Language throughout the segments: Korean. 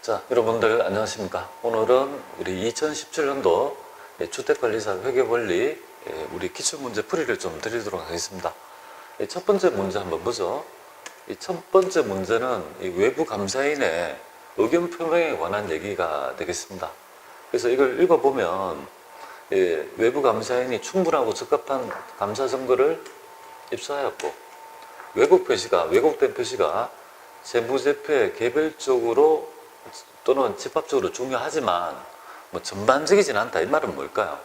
자, 여러분들 안녕하십니까? 오늘은 우리 2017년도 주택관리사 회계원리 우리 기출문제 풀이를 좀 드리도록 하겠습니다. 첫 번째 문제 한번 보죠. 이 첫 번째 문제는 이 외부 감사인의 의견 표명에 관한 얘기가 되겠습니다. 그래서 이걸 읽어보면 외부 감사인이 충분하고 적합한 감사 증거를 입수하였고 왜곡된 표시가 재무제표에 개별적으로 또는 집합적으로 중요하지만 뭐 전반적이진 않다. 이 말은 뭘까요?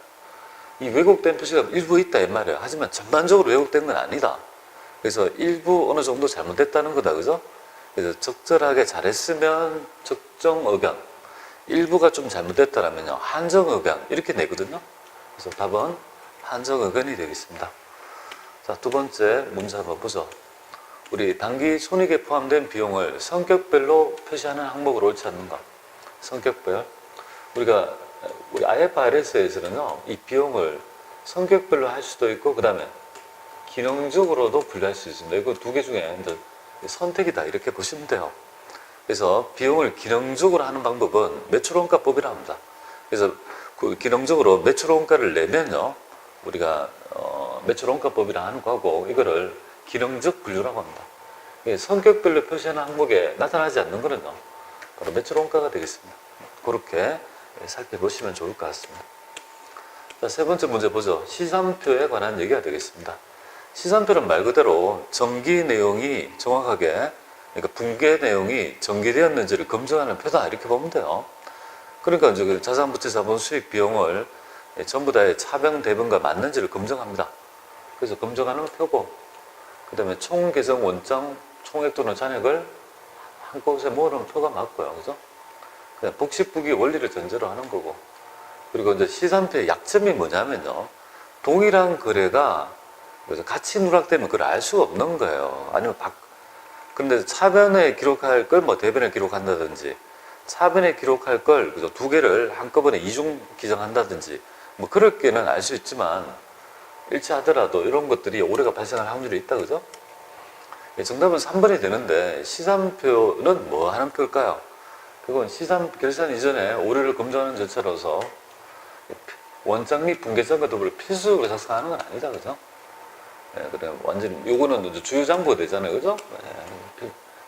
이 왜곡된 표시가 일부 있다 이 말이에요. 하지만 전반적으로 왜곡된 건 아니다. 그래서 일부 어느 정도 잘못됐다는 거다. 그죠? 그래서 적절하게 잘했으면 적정 의견, 일부가 좀 잘못됐다라면요 한정 의견 이렇게 내거든요. 그래서 답은 한정 의견이 되겠습니다. 자, 두 번째 문제 한번 보죠. 우리 단기 손익에 포함된 비용을 성격별로 표시하는 항목을 옳지 않는가? 성격별. 우리 IFRS에서는요, 이 비용을 성격별로 할 수도 있고, 그 다음에 기능적으로도 분류할 수 있습니다. 이거 두 개 중에 이제 선택이다. 이렇게 보시면 돼요. 그래서 비용을 기능적으로 하는 방법은 매출원가법이라 합니다. 그래서 그 기능적으로 매출원가를 내면요, 우리가 매출원가법이라 하는 거고, 이거를 기능적 분류라고 합니다. 성격별로 표시하는 항목에 나타나지 않는 거는요, 바로 매출원가가 되겠습니다. 그렇게 살펴보시면 좋을 것 같습니다. 자, 세 번째 문제 보죠. 시산표에 관한 얘기가 되겠습니다. 시산표는 말 그대로 정기 내용이 정확하게, 그러니까 분계 내용이 정기되었는지를 검증하는 표다. 이렇게 보면 돼요. 그러니까 이제 자산부채 자본 수익 비용을 전부 다의 차병 대변과 맞는지를 검증합니다. 그래서 검증하는 표고, 그 다음에 총계정 원장 총액 또는 잔액을 한곳에 모으는 표가 맞고요. 그죠? 그냥 복식부기 원리를 전제로 하는 거고. 그리고 이제 시산표의 약점이 뭐냐면요, 동일한 거래가 같이 누락되면 그걸 알 수가 없는 거예요. 아니면 근데 차변에 기록할 걸 뭐 대변에 기록한다든지, 차변에 기록할 걸 두 개를 한꺼번에 이중 기정한다든지, 뭐 그럴 게는 알 수 있지만, 일치하더라도 이런 것들이 오류가 발생할 확률이 있다. 그죠? 정답은 3번이 되는데, 시산표는 뭐 하는 표일까요? 그건 결산 이전에 오류를 검증하는 절차로서 원장 및 분계장과 더불어 필수적으로 작성하는 건 아니다. 그죠? 그래, 완전 요거는 이제 주요장부가 되잖아요. 그죠?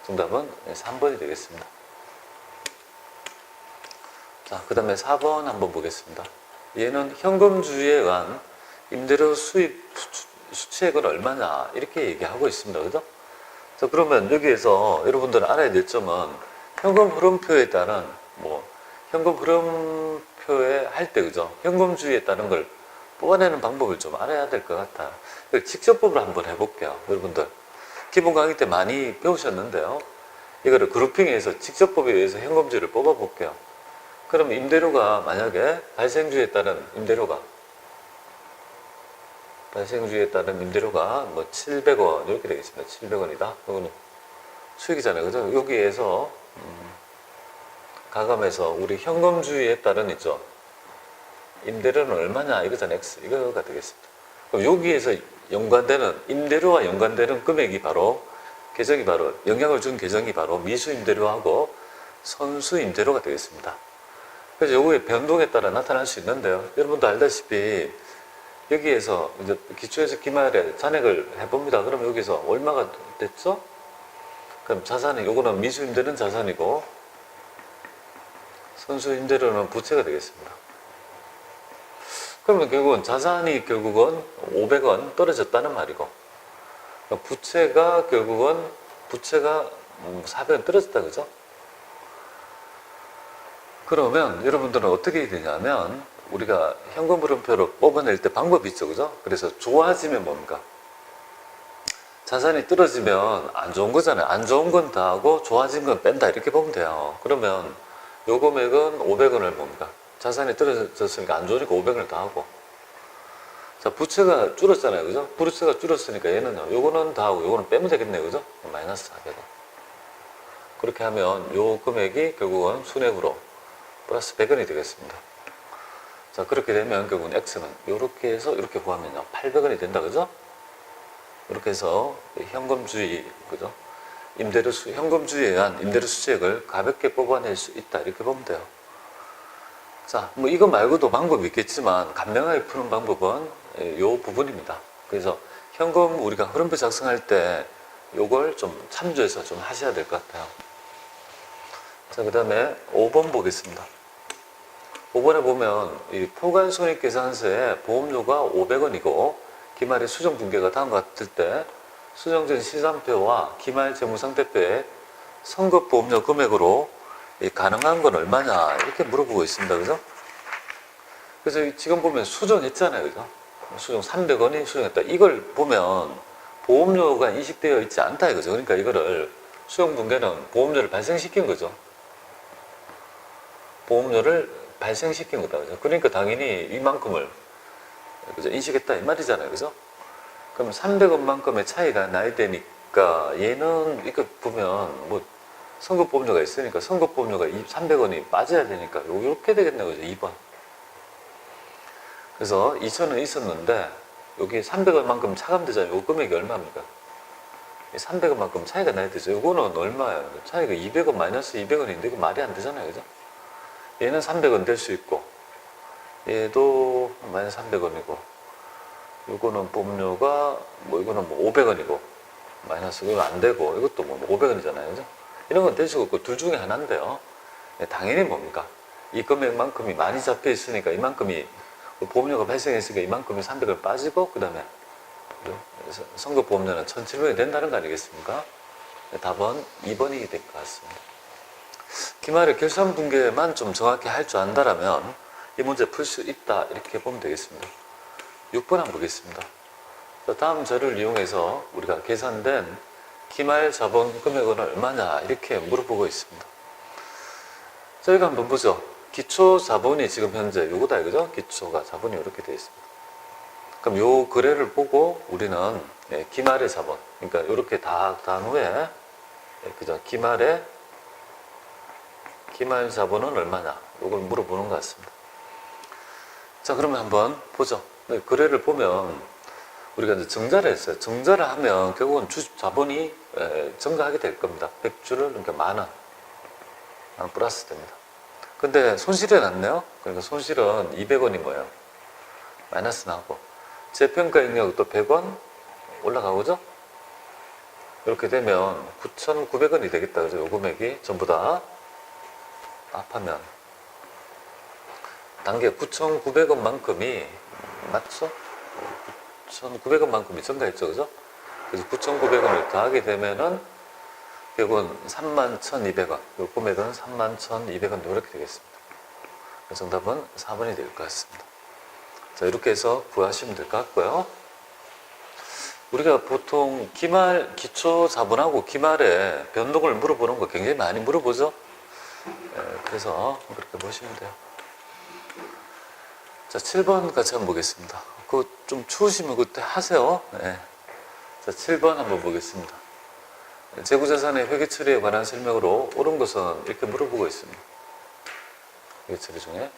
정답은 3번이 되겠습니다. 자, 그 다음에 4번 한번 보겠습니다. 얘는 현금주의에 의한 임대료 수입 수치액은 얼마냐 이렇게 얘기하고 있습니다. 그죠? 자, 그러면 여기에서 여러분들은 알아야 될 점은 현금 흐름표에 따른 현금 흐름표에 할 때, 그죠? 현금주의에 따른 걸 뽑아내는 방법을 좀 알아야 될 것 같아요. 직접법으로 한번 해볼게요. 여러분들 기본 강의 때 많이 배우셨는데요, 이거를 그룹핑해서 직접법에 의해서 현금주의를 뽑아 볼게요. 그럼 임대료가 만약에 발생주의에 따른 임대료가 700원 이렇게 되겠습니다. 700원이다. 이거는 수익이잖아요. 그죠? 여기에서 가감해서 우리 현금주의에 따른 있죠. 임대료는 얼마냐 이거잖아요. X. 이거가 되겠습니다. 그럼 여기에서 연관되는 임대료와 연관되는 금액이 바로 영향을 준 계정이 바로 미수임대료하고 선수임대료가 되겠습니다. 그래서 요거의 변동에 따라 나타날 수 있는데요. 여러분도 알다시피 여기에서 이제 기초에서 기말에 잔액을 해봅니다. 그럼 여기서 얼마가 됐죠? 그럼 자산이, 요거는 미수임대료는 자산이고 선수임대료는 부채가 되겠습니다. 그러면 결국은 자산이 결국은 500원 떨어졌다는 말이고, 부채가 400원 떨어졌다. 그죠? 그러면 여러분들은 어떻게 해야 되냐면, 우리가 현금 흐름표를 뽑아낼 때 방법이 있죠. 그죠? 그래서 좋아지면 뭡니까? 자산이 떨어지면 안 좋은 거잖아요. 안 좋은 건 다 하고 좋아진 건 뺀다. 이렇게 보면 돼요. 그러면 요 금액은 500원을 뭡니까? 자산이 떨어졌으니까 안 좋으니까 500원을 다 하고, 자, 부채가 줄었잖아요. 그죠? 부채가 줄었으니까 얘는요, 요거는 다 하고 요거는 빼면 되겠네요. 그죠? 마이너스 400원. 그렇게 하면 요 금액이 결국은 순액으로 플러스 100원이 되겠습니다. 자, 그렇게 되면 결국은 X는 요렇게 해서 이렇게 구하면요 800원이 된다. 그죠? 이렇게 해서 현금주의, 그죠? 현금주의에 의한 임대료 수익을 가볍게 뽑아낼 수 있다. 이렇게 보면 돼요. 자, 뭐 이거 말고도 방법이 있겠지만 간명하게 푸는 방법은 이 부분입니다. 그래서 현금 우리가 흐름표 작성할 때 요걸 좀 참조해서 좀 하셔야 될 것 같아요. 자, 그 다음에 5번 보겠습니다. 5번에 보면 이 포괄손익계산서에 보험료가 500원이고 기말의 수정분계가 다음과 같을 때 수정전 시산표와 기말 재무상태표에 선급보험료 금액으로 가능한 건 얼마냐 이렇게 물어보고 있습니다. 그죠? 그래서 지금 보면 수정했잖아요. 그죠? 수정 300원이 수정했다. 이걸 보면 보험료가 인식되어 있지 않다 이거죠. 그러니까 이거를 수정분계는 보험료를 발생시킨 거죠. 보험료를 발생시킨 거다. 그죠? 그러니까 당연히 이만큼을 그죠? 인식했다 이 말이잖아요. 그죠? 그럼 300원만큼의 차이가 나야 되니까 얘는 이거 보면 뭐 선급보험료가 있으니까 선급보험료가 300원이 빠져야 되니까 이렇게 되겠네요. 그죠? 2번. 그래서 2,000원 있었는데 여기 300원만큼 차감되잖아요. 요 금액이 얼마입니까? 300원만큼 차이가 나야 되죠. 이거는 얼마예요? 차이가 200원 마이너스 200원인데 이거 말이 안 되잖아요. 그죠? 얘는 300원 될 수 있고 얘도 마이너스 300원이고 이거는 보험료가 뭐 이거는 뭐 500원이고 마이너스 이건 안 되고 이것도 뭐 500원이잖아요. 그죠? 이런 건 될 수가 없고 둘 중에 하나인데요. 당연히 뭡니까? 이 금액만큼이 많이 잡혀 있으니까 이만큼이 보험료가 발생했으니까 이만큼이 300원 빠지고 그 다음에 선급보험료는 1,700원이 된다는 거 아니겠습니까? 답은 2번이 될 것 같습니다. 기말의 결산분계만 좀 정확히 할 줄 안다라면 이 문제 풀 수 있다 이렇게 보면 되겠습니다. 6번 한번 보겠습니다. 다음 자료를 이용해서 우리가 계산된 기말 자본 금액은 얼마냐 이렇게 물어보고 있습니다. 저희가 한번 보죠. 기초 자본이 지금 현재 요거다 이거죠? 기초가 자본이 이렇게 되어 있습니다. 그럼 요 거래를 보고 우리는 기말의 자본, 그러니까 이렇게 다 단 후에 그죠? 기말 자본은 얼마냐 이걸 물어보는 것 같습니다. 자, 그러면 한번 보죠. 거래를 보면 우리가 이제 증자를 했어요. 증자를 하면 결국은 주식 자본이 증가하게 될 겁니다. 100주를 그러니까 만원 플러스 됩니다. 근데 손실이 났네요. 그러니까 손실은 200원인 거예요. 마이너스 나고 재평가액력 또 100원 올라가고죠. 이렇게 되면 9,900원이 되겠다. 그죠? 요 금액이 전부 다 합하면 단계 9,900원만큼이 맞죠? 9,900원만큼이 증가했죠. 그죠? 그래서 9,900원을 더하게 되면은 결국은 31,200원. 요 금액은 31,200원 이렇게 되겠습니다. 정답은 4번이 될 것 같습니다. 자, 이렇게 해서 구하시면 될 것 같고요. 우리가 보통 기말, 기초 자본하고 기말에 변동을 물어보는 거 굉장히 많이 물어보죠. 그래서 그렇게 보시면 돼요. 자, 7번 같이 한번 보겠습니다. 그거 좀 추우시면 그때 하세요. 네. 자, 7번 한번 보겠습니다. 재고자산의 회계처리에 관한 설명으로 옳은 것은 이렇게 물어보고 있습니다. 회계처리 중에.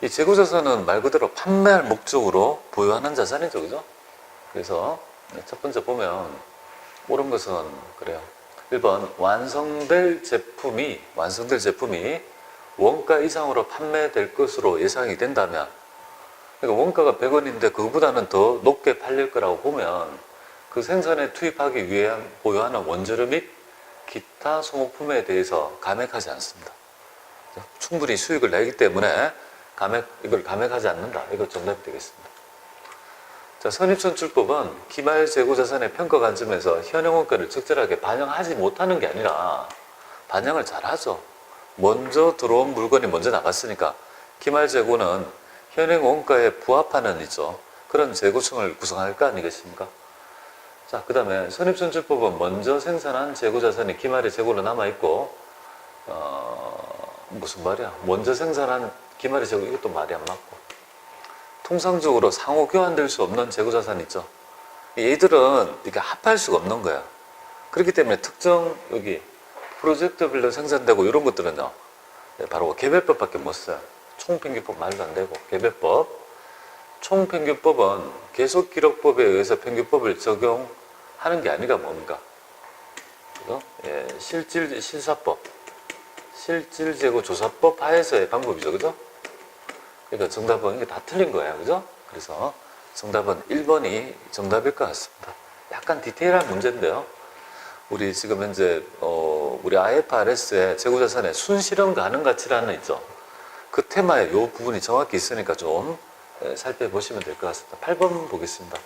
이 재고자산은 말 그대로 판매할 목적으로 보유하는 자산이죠. 그죠? 그래서 첫 번째 보면 옳은 것은 그래요. 1번 완성될 제품이 원가 이상으로 판매될 것으로 예상이 된다면, 그러니까 원가가 100원인데 그거보다는 더 높게 팔릴 거라고 보면 그 생산에 투입하기 위해 보유하는 원재료 및 기타 소모품에 대해서 감액하지 않습니다. 충분히 수익을 내기 때문에 이걸 감액하지 않는다. 이거 정답이 되겠습니다. 자, 선입선출법은 기말 재고자산의 평가 관점에서 현행 원가를 적절하게 반영하지 못하는 게 아니라 반영을 잘하죠. 먼저 들어온 물건이 먼저 나갔으니까 기말 재고는 현행 원가에 부합하는 그런 재고층을 구성할 거 아니겠습니까? 자, 그 다음에 선입선출법은 먼저 생산한 재고자산이 기말의 재고로 남아있고 무슨 말이야? 먼저 생산한 기말의 재고, 이것도 말이 안 맞고, 통상적으로 상호 교환될 수 없는 재고자산 있죠. 얘들은 이게 합할 수가 없는 거야. 그렇기 때문에 특정 여기 프로젝트별로 생산되고 이런 것들은요, 바로 개별법밖에 못 써요. 총평균법 말도 안 되고, 개별법. 총평균법은 계속기록법에 의해서 평균법을 적용하는 게 아니라 뭡니까? 그죠? 예, 실사법, 실질재고 조사법 하에서의 방법이죠. 그죠? 그러니까 정답은 이게 다 틀린 거예요. 그죠? 그래서 정답은 1번이 정답일 것 같습니다. 약간 디테일한 문제인데요. 우리 지금 현재 우리 IFRS의 재고자산의 순실현 가능 가치라는 있죠. 그 테마에 이 부분이 정확히 있으니까 좀 살펴보시면 될 것 같습니다. 8번 보겠습니다.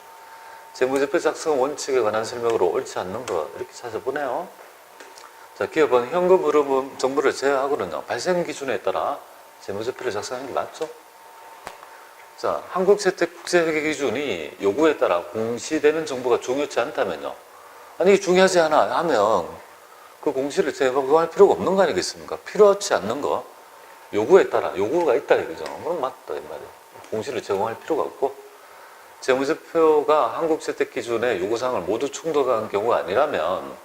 재무제표 작성 원칙에 관한 설명으로 옳지 않는 것 이렇게 찾아보네요. 자, 기업은 현금 흐름 정보를 제외하고는요, 발생 기준에 따라 재무제표를 작성하는 게 맞죠? 자, 한국재택국제회계 기준이 요구에 따라 공시되는 정보가 중요치 않다면요. 아니, 이게 중요하지 않아 하면 그 공시를 제공할 필요가 없는 거 아니겠습니까? 필요하지 않는 거, 요구에 따라, 요구가 있다 이거죠. 그럼 맞다, 이 말이에요. 공시를 제공할 필요가 없고, 재무제표가 한국재택 기준의 요구사항을 모두 충족한 경우가 아니라면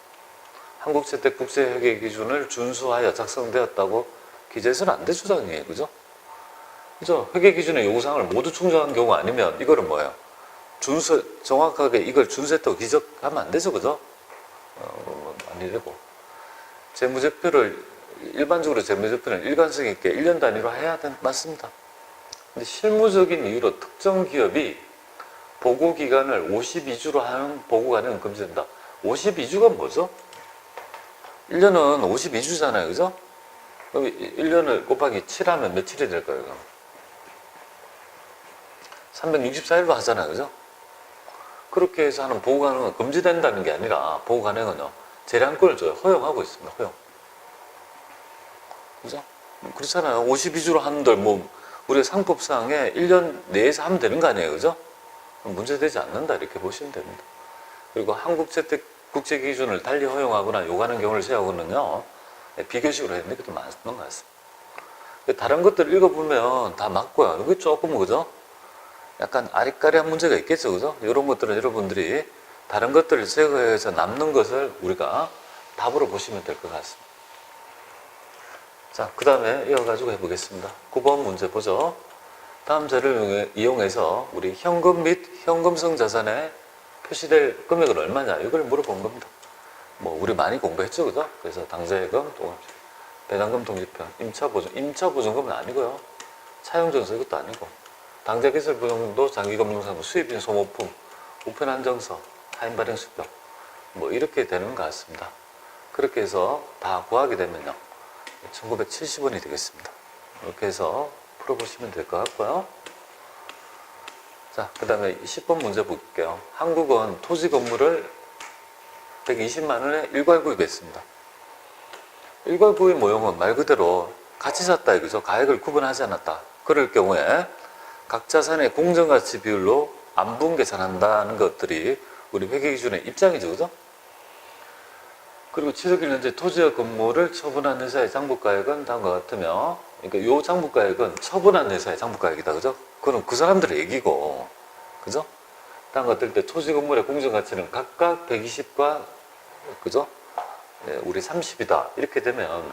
한국재택국제회계 기준을 준수하여 작성되었다고 기재해서는 안 되죠, 당연히. 그죠? 그죠? 회계 기준의 요구사항을 모두 충족한 경우가 아니면 이거는 뭐예요? 정확하게 이걸 준수했다고 기적하면 안 되죠, 그죠? 아니되고. 일반적으로 재무제표는 일관성 있게 1년 단위로 해야 맞습니다. 근데 실무적인 이유로 특정 기업이 보고기간을 52주로 하는 보고관행은 금지된다. 52주가 뭐죠? 1년은 52주잖아요, 그죠? 그럼 1년을 곱하기 7하면 며칠이 될까요, 그럼? 364일로 하잖아요, 그죠? 그렇게 해서 하는 보고관행은 금지된다는 게 아니라 보고관행은요, 재량권을 줘요. 허용하고 있습니다. 허용. 그죠? 그렇잖아요. 52주로 하는들 우리 상법상에 1년 내에서 하면 되는 거 아니에요, 그죠? 문제되지 않는다 이렇게 보시면 됩니다. 그리고 한국재택국제 기준을 달리 허용하거나 요구하는 경우를 제외하고는요, 비교식으로 했는데 그것도 맞는 것 같습니다. 다른 것들 읽어보면 다 맞고요. 여기 조금 그죠? 약간 아리까리한 문제가 있겠죠, 그죠? 이런 것들은 여러분들이 다른 것들을 제거해서 남는 것을 우리가 답으로 보시면 될 것 같습니다. 자, 그 다음에 이어가지고 해보겠습니다. 9번 문제 보죠. 다음 자료를 이용해서 우리 현금 및 현금성 자산에 표시될 금액은 얼마냐 이걸 물어본 겁니다. 우리 많이 공부했죠, 그죠? 그래서 당좌예금, 배당금 통지표, 임차보증금은 아니고요. 차용증서 이것도 아니고, 당좌기술보증도 장기금융사무, 수입인 소모품, 우편안정서, 하인발행수표 이렇게 되는 것 같습니다. 그렇게 해서 다 구하게 되면요, 1970원이 되겠습니다. 이렇게 해서 풀어보시면 될 것 같고요. 자, 그 다음에 10번 문제 볼게요. 한국은 토지 건물을 120만 원에 일괄 구입했습니다. 일괄 구입 모형은 말 그대로 같이 샀다 이거죠. 가액을 구분하지 않았다. 그럴 경우에 각 자산의 공정가치 비율로 안분 계산한다는 것들이 우리 회계기준의 입장이죠, 그죠? 그리고 취득일 현재 토지와 건물을 처분한 회사의 장부가액은 다음과 같으며, 그러니까 이 장부가액은 처분한 회사의 장부가액이다, 그죠? 그건 그 사람들의 얘기고, 그죠? 다음과 같을 때 토지 건물의 공정가치는 각각 120과, 그죠? 네, 우리 30이다. 이렇게 되면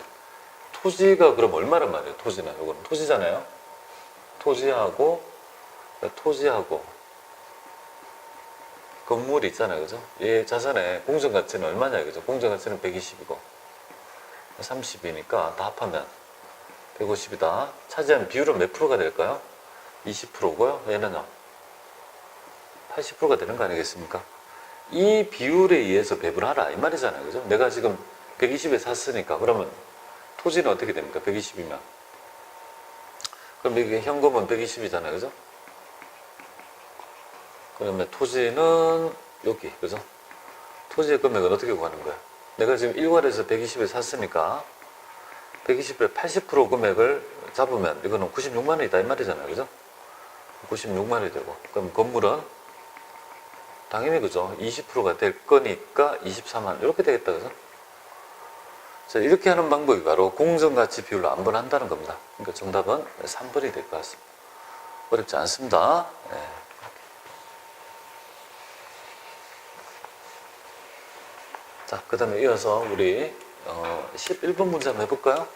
토지가 그럼 얼마란 말이에요? 토지는 이거는 토지잖아요. 토지하고 건물이 있잖아요, 그죠? 얘 자산의 공정가치는 얼마냐, 그죠? 공정가치는 120이고 30이니까 다 합하면 150이다. 차지한 비율은 몇 프로가 될까요? 20%고요. 얘는요, 80%가 되는 거 아니겠습니까? 이 비율에 의해서 배분하라 이 말이잖아요, 그죠? 내가 지금 120에 샀으니까 그러면 토지는 어떻게 됩니까? 120이면 그럼 이게 현금은 120이잖아요, 그죠? 그러면 토지는 여기, 그죠? 토지의 금액은 어떻게 구하는 거야? 내가 지금 일괄해서 120에 샀으니까 120에 80% 금액을 잡으면 이거는 96만 원이다 이 말이잖아요, 그죠? 96만 원이 되고, 그럼 건물은 당연히 그죠? 20%가 될 거니까 24만 원 이렇게 되겠다, 그죠? 자, 이렇게 하는 방법이 바로 공정가치 비율로 안분한다는 겁니다. 그러니까 정답은 3번이 될 것 같습니다. 어렵지 않습니다. 네. 자, 그 다음에 이어서 우리 11번 문제 한번 해볼까요?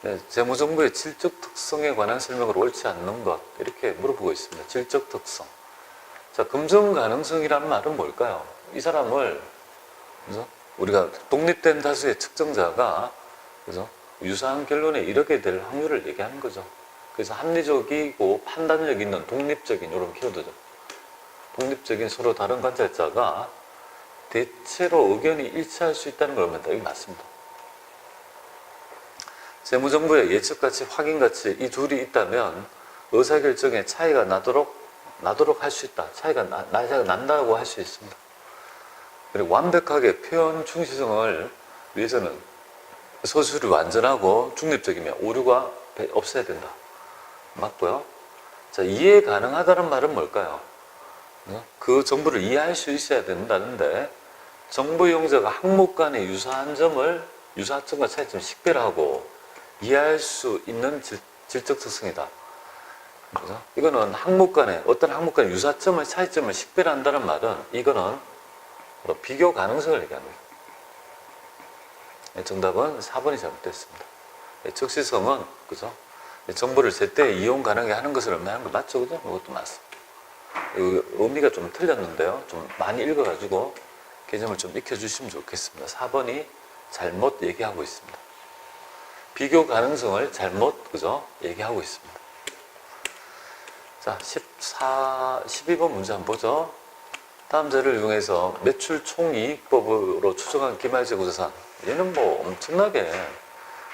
네, 재무정보의 질적 특성에 관한 설명으로 옳지 않는 것 이렇게 물어보고 있습니다. 질적 특성. 자, 금전 가능성이라는 말은 뭘까요? 이 사람을 그죠? 우리가 독립된 다수의 측정자가 그죠? 유사한 결론에 이르게 될 확률을 얘기하는 거죠. 그래서 합리적이고 판단력 있는 독립적인 이런 키워드죠. 독립적인 서로 다른 관찰자가 대체로 의견이 일치할 수 있다는 걸 말합니다. 이게 맞습니다. 재무정보의 예측가치, 확인가치 이 둘이 있다면 의사결정에 차이가 나도록 할 수 있다. 차이가 난다고 할 수 있습니다. 그리고 완벽하게 표현 충실성을 위해서는 서술이 완전하고 중립적이며 오류가 없어야 된다. 맞고요. 자, 이해 가능하다는 말은 뭘까요? 그 정보를 이해할 수 있어야 된다는데 정보 이용자가 항목 간의 유사점과 차이점을 식별하고 이해할 수 있는 질적 특성이다. 그죠? 이거는 어떤 항목 간의 유사점을 차이점을 식별한다는 말은 이거는 비교 가능성을 얘기합니다. 정답은 4번이 잘못됐습니다. 적시성은 그죠? 정보를 제때 이용 가능하게 하는 것을 의미하는 거 맞죠? 그죠? 이것도 맞습니다. 의미가 좀 틀렸는데요. 좀 많이 읽어가지고 개념을 좀 익혀주시면 좋겠습니다. 4번이 잘못 얘기하고 있습니다. 비교 가능성을 잘못 그죠? 얘기하고 있습니다. 자, 12번 문제 한번 보죠. 다음 자료를 이용해서 매출 총이익법으로 추정한 기말재고자산. 얘는 뭐 엄청나게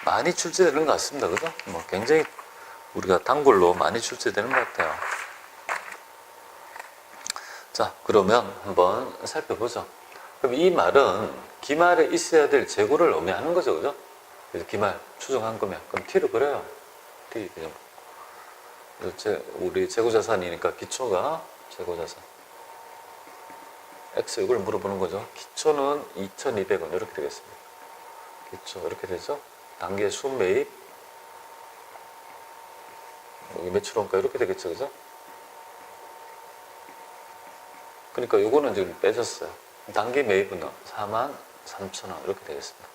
많이 출제되는 것 같습니다. 그죠? 뭐 굉장히 우리가 단골로 많이 출제되는 것 같아요. 자, 그러면 한번 살펴보죠. 그럼 이 말은 기말에 있어야 될 재고를 의미하는 거죠. 그죠? 그래서 기말 추정한 거면. 그럼 T로 그래요. T. 그냥. 우리 재고자산이니까 기초가 재고자산. X 이걸 물어보는 거죠. 기초는 2,200원 이렇게 되겠습니다. 기초 이렇게 되죠. 단계 순매입 여기 매출원가 이렇게 되겠죠. 그죠? 그러니까 요거는 지금 빼졌어요. 단기 매입은 43,000원 이렇게 되겠습니다.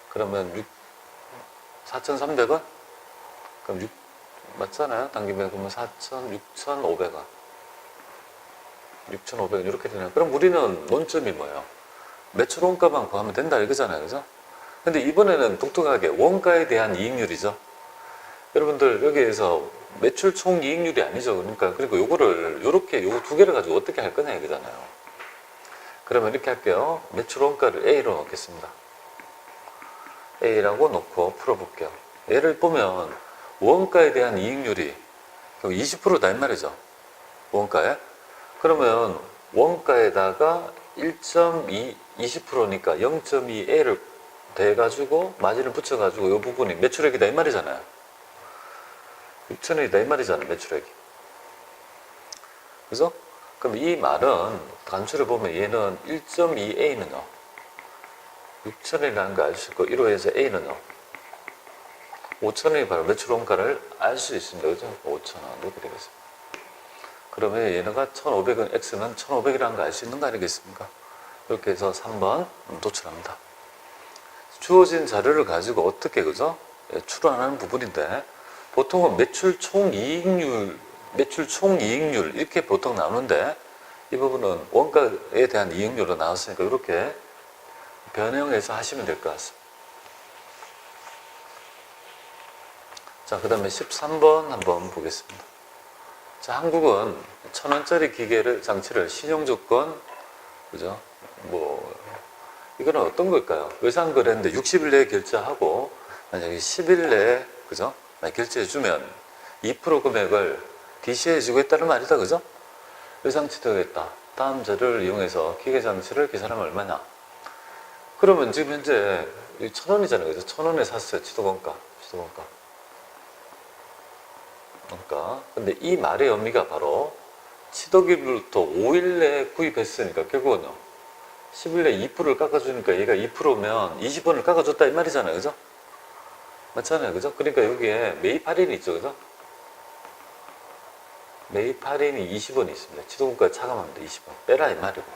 그러면 4,300원? 그럼 맞잖아요. 단기 매입은 6,500원. 6,500원 이렇게 되네요. 그럼 우리는 논점이 뭐예요? 매출 원가만 구하면 된다 이거잖아요. 그죠? 근데 이번에는 독특하게 원가에 대한 이익률이죠. 여러분들 여기에서 매출 총 이익률이 아니죠. 그러니까 요거를 요렇게 요거 두 개를 가지고 어떻게 할 거냐 이거잖아요. 그러면 이렇게 할게요. 매출 원가를 A로 넣겠습니다. A라고 놓고 풀어볼게요. 예를 보면 원가에 대한 이익률이 20%다 이 말이죠. 원가에. 그러면 원가에다가 1.2, 20%니까 0.2A를 대가지고 마진을 붙여가지고 이 부분이 매출액이다 이 말이잖아요. 6,000원이다 이 말이잖아요. 매출액이. 그죠? 그럼 이 말은 단추를 보면 얘는 1.2A는요. 6,000원이라는 걸 알 수 있고 1호에서 A는요. 5,000원이 바로 매출 원가를 알 수 있습니다. 그죠? 5,000원 이렇게 되겠습니다. 그러면 얘네가 1,500원, X는 1,500이라는 걸 알 수 있는 거 아니겠습니까? 이렇게 해서 3번 도출합니다. 주어진 자료를 가지고 어떻게, 그죠? 추론하는 부분인데, 보통은 매출 총이익률 이렇게 보통 나오는데, 이 부분은 원가에 대한 이익률로 나왔으니까 이렇게 변형해서 하시면 될 것 같습니다. 자, 그 다음에 13번 한번 보겠습니다. 자, 한국은 1,000원짜리 장치를 신용조건, 그죠? 이거는 어떤 걸까요? 외상거래인데 60일 내에 결제하고, 만약에 10일 내에, 그죠? 결제해주면 2% 금액을 DC해주겠다는 말이다, 그죠? 외상치 되겠다. 다음 자료를 이용해서 기계장치를 계산하면 얼마냐? 그러면 지금 현재 1,000원이잖아요, 그죠? 1,000원에 샀어요, 취득원가. 그러니까 근데 이 말의 의미가 바로 취득일부터 5일 내에 구입했으니까 결국은요 10일 내에 2%를 깎아주니까 얘가 2%면 20원을 깎아줬다 이 말이잖아요. 그죠? 맞잖아요. 그죠? 그러니까 여기에 매입 할인이 있죠. 그죠? 매입 할인이 20원이 있습니다. 취득원가 차감합니다. 20원 빼라 이 말이고,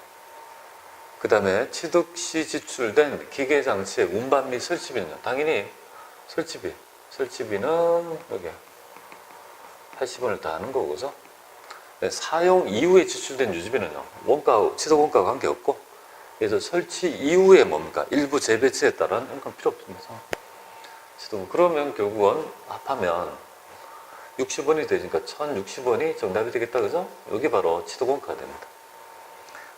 그 다음에 취득 시 지출된 기계장치의 운반 및 설치비는요, 당연히 설치비는 여기 80원을 다 하는 거고, 그죠? 네, 사용 이후에 지출된 유지비는요, 취득 원가와 관계없고, 그래서 설치 이후에 뭡니까? 일부 재배치에 따른 이건 필요 없습니다. 지금 그러면 결국은 합하면 60원이 되니까 1060원이 정답이 되겠다, 그죠? 여기 바로 지도공과가 됩니다.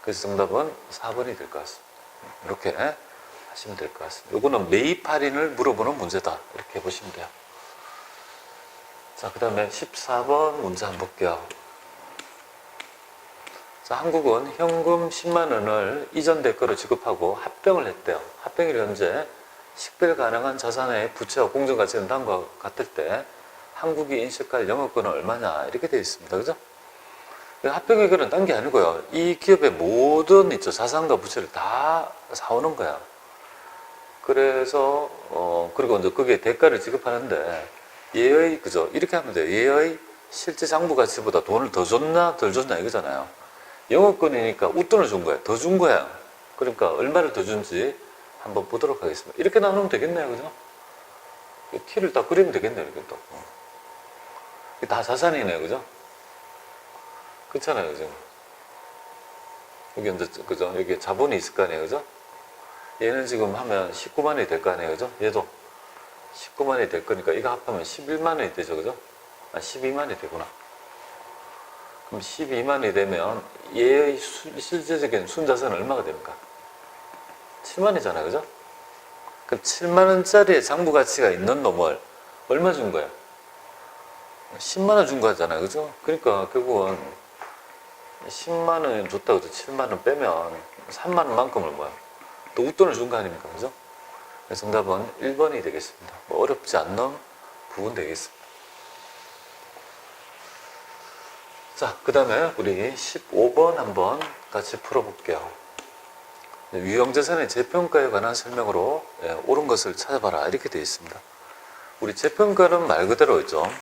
그래서 정답은 4번이 될 것 같습니다. 이렇게 하시면 될 것 같습니다. 이거는 매입 할인을 물어보는 문제다, 이렇게 보시면 돼요. 자, 그 다음에 14번 문제 한번 볼게요. 자, 한국은 현금 10만 원을 이전 대가로 지급하고 합병을 했대요. 합병일 현재 식별 가능한 자산의 부채와 공정가치는 다음과 같을 때 한국이 인식할 영업권은 얼마냐, 이렇게 되어 있습니다. 그죠? 합병의 결은 딴 게 아니고요. 이 기업의 모든 자산과 부채를 다 사오는 거야. 그래서 그리고 이제 거기에 대가를 지급하는데 얘의, 그죠? 이렇게 하면 돼요. 얘의 실제 장부 가치보다 돈을 더 줬나 덜 줬나 이거잖아요. 영업권이니까 웃돈을 준 거야. 더 준 거야. 그러니까 얼마를 더 준지 한번 보도록 하겠습니다. 이렇게 나누면 되겠네요. 그죠? 키를 딱 그리면 되겠네요. 이렇게 또. 다 자산이네요. 그죠? 그렇잖아요. 그죠? 여기 이제, 그죠? 여기 자본이 있을 거 아니에요. 그죠? 얘는 지금 하면 19만 원이 될 거 아니에요. 그죠? 얘도 19만 원이 될 거니까 이거 합하면 11만 원이 되죠. 그죠? 12만 원이 되구나. 그럼 12만 원이 되면 얘의 실제적인 순자산은 얼마가 됩니까? 7만 원이잖아요. 그죠? 그럼 7만 원짜리 장부 가치가 있는 놈을 얼마 준 거야? 10만 원 준 거잖아요. 그죠? 그러니까 결국은 10만 원 줬다고 해서 7만 원 빼면 3만 원만큼을 뭐야? 또 웃돈을 준 거 아닙니까? 그죠? 그래서 정답은 1번이 되겠습니다. 뭐 어렵지 않는 부분 되겠습니다. 자, 그 다음에 우리 15번 한번 같이 풀어볼게요. 유형자산의 재평가에 관한 설명으로 옳은 것을 찾아봐라, 이렇게 되어 있습니다. 우리 재평가는 말 그대로 있죠.